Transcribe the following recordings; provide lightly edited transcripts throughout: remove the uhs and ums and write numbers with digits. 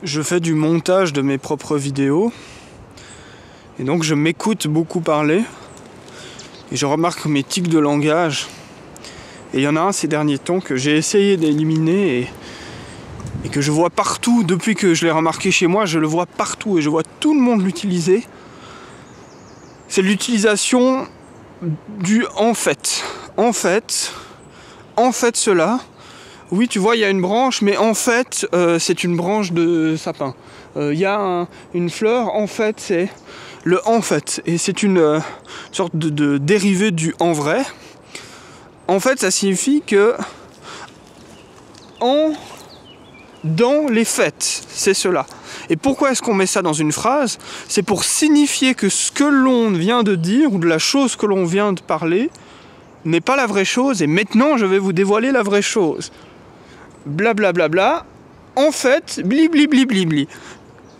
je fais du montage de mes propres vidéos. Et donc je m'écoute beaucoup parler. Et je remarque mes tics de langage. Et il y en a un ces derniers temps que j'ai essayé d'éliminer et que je vois partout. Depuis que je l'ai remarqué chez moi, je le vois partout et je vois tout le monde l'utiliser. C'est l'utilisation du en fait. En fait cela. Oui, tu vois, il y a une branche, mais en fait, c'est une branche de sapin. Il y a une fleur, en fait, c'est le en fait. Et c'est une sorte de dérivé du en vrai. En fait, ça signifie que dans les faits, c'est cela. Et pourquoi est-ce qu'on met ça dans une phrase? C'est pour signifier que ce que l'on vient de dire, ou de la chose que l'on vient de parler, n'est pas la vraie chose, et maintenant je vais vous dévoiler la vraie chose. Blablabla, bla, bla, bla. En fait, bli bli bli bli bli.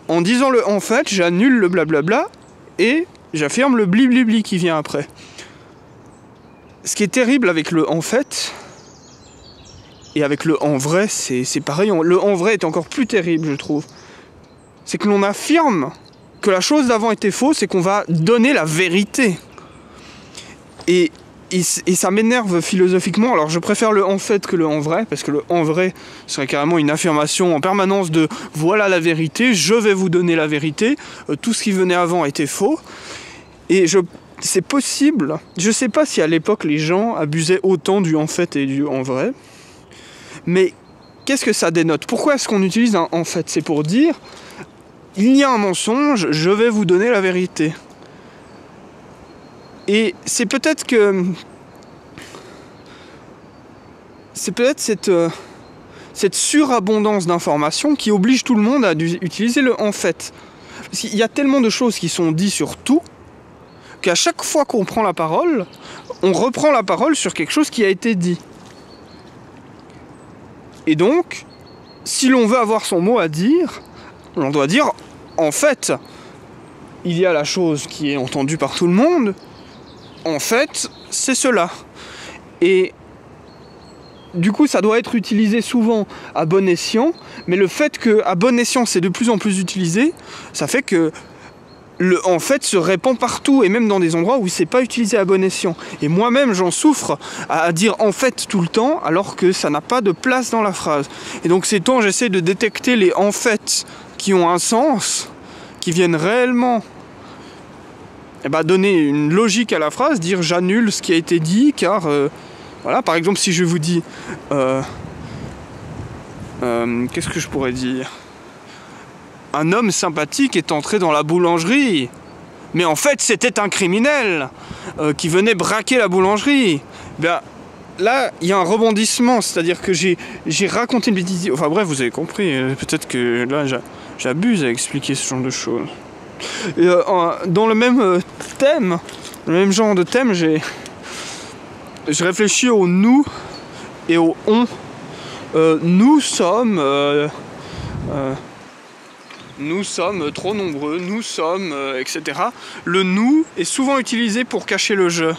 En disant le en fait, j'annule le blablabla, et j'affirme le bli bli bli qui vient après. Ce qui est terrible avec le en fait, et avec le en vrai, c'est pareil, le en vrai est encore plus terrible, je trouve. C'est que l'on affirme que la chose d'avant était fausse et qu'on va donner la vérité. Et ça m'énerve philosophiquement. Alors je préfère le en fait que le en vrai, parce que le en vrai serait carrément une affirmation en permanence de voilà la vérité, je vais vous donner la vérité, tout ce qui venait avant était faux. Et c'est possible, je sais pas si à l'époque les gens abusaient autant du en fait et du en vrai, mais qu'est-ce que ça dénote? Pourquoi est-ce qu'on utilise un en fait? C'est pour dire il y a un mensonge, je vais vous donner la vérité. Et c'est peut-être cette surabondance d'informations qui oblige tout le monde à utiliser le en fait. Parce qu'il y a tellement de choses qui sont dites sur tout qu'à chaque fois qu'on prend la parole, on reprend la parole sur quelque chose qui a été dit. Et donc, si l'on veut avoir son mot à dire, on doit dire en fait. Il y a la chose qui est entendue par tout le monde. En fait, c'est cela. Et du coup, ça doit être utilisé souvent à bon escient, mais le fait qu'à bon escient, c'est de plus en plus utilisé, ça fait que le en fait se répand partout, et même dans des endroits où c'est pas utilisé à bon escient. Et moi-même, j'en souffre à dire en fait tout le temps, alors que ça n'a pas de place dans la phrase. Et donc, ces temps, j'essaie de détecter les en fait qui ont un sens, qui viennent réellement donner une logique à la phrase, dire j'annule ce qui a été dit, car voilà, par exemple, si je vous dis qu'est-ce que je pourrais dire? Un homme sympathique est entré dans la boulangerie, mais en fait c'était un criminel qui venait braquer la boulangerie. Bien là, il y a un rebondissement, c'est-à-dire que j'ai raconté une bêtise. Enfin bref, vous avez compris, peut-être que là j'abuse à expliquer ce genre de choses. Et, dans le même thème, le même genre de thème, je réfléchis au nous et au on. Nous sommes trop nombreux, nous sommes, etc. Le nous est souvent utilisé pour cacher le je.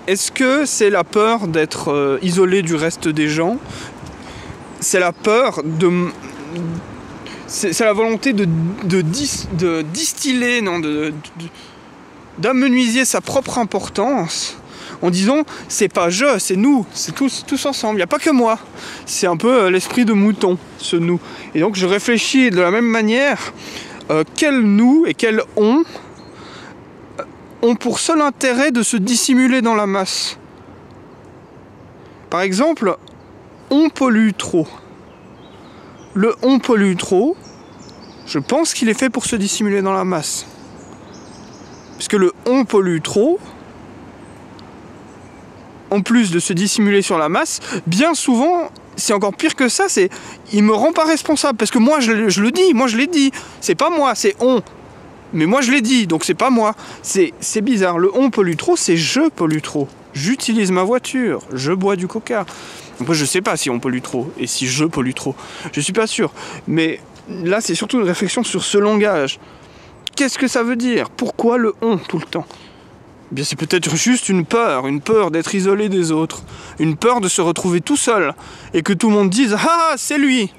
Est-ce que c'est la peur d'être isolé du reste des gens? C'est la peur de... C'est la volonté de distiller, d'amenuiser sa propre importance en disant c'est pas je, c'est nous, c'est tous ensemble, il n'y a pas que moi. C'est un peu l'esprit de mouton, ce nous. Et donc je réfléchis de la même manière, quel nous et quel on ont pour seul intérêt de se dissimuler dans la masse. Par exemple, on pollue trop. Le on pollue trop, je pense qu'il est fait pour se dissimuler dans la masse. Parce que le on pollue trop, en plus de se dissimuler sur la masse, bien souvent, c'est encore pire que ça, c'est il me rend pas responsable. Parce que moi je le dis, moi je l'ai dit. C'est pas moi, c'est on. Mais moi je l'ai dit, donc c'est pas moi. C'est bizarre. Le on pollue trop, c'est je pollue trop. J'utilise ma voiture, je bois du coca. Moi, je sais pas si on pollue trop et si je pollue trop. Je suis pas sûr. Mais là, c'est surtout une réflexion sur ce langage. Qu'est-ce que ça veut dire? Pourquoi le on tout le temps? Eh bien, c'est peut-être juste une peur d'être isolé des autres, une peur de se retrouver tout seul et que tout le monde dise ah c'est lui.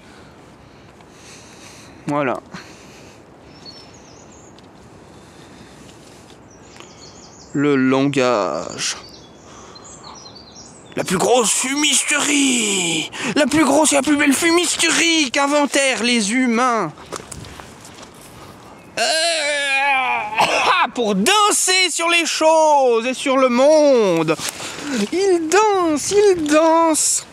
Voilà. Le langage. La plus grosse fumisterie! La plus grosse et la plus belle fumisterie qu'inventèrent les humains! Pour danser sur les choses et sur le monde! Ils dansent, ils dansent!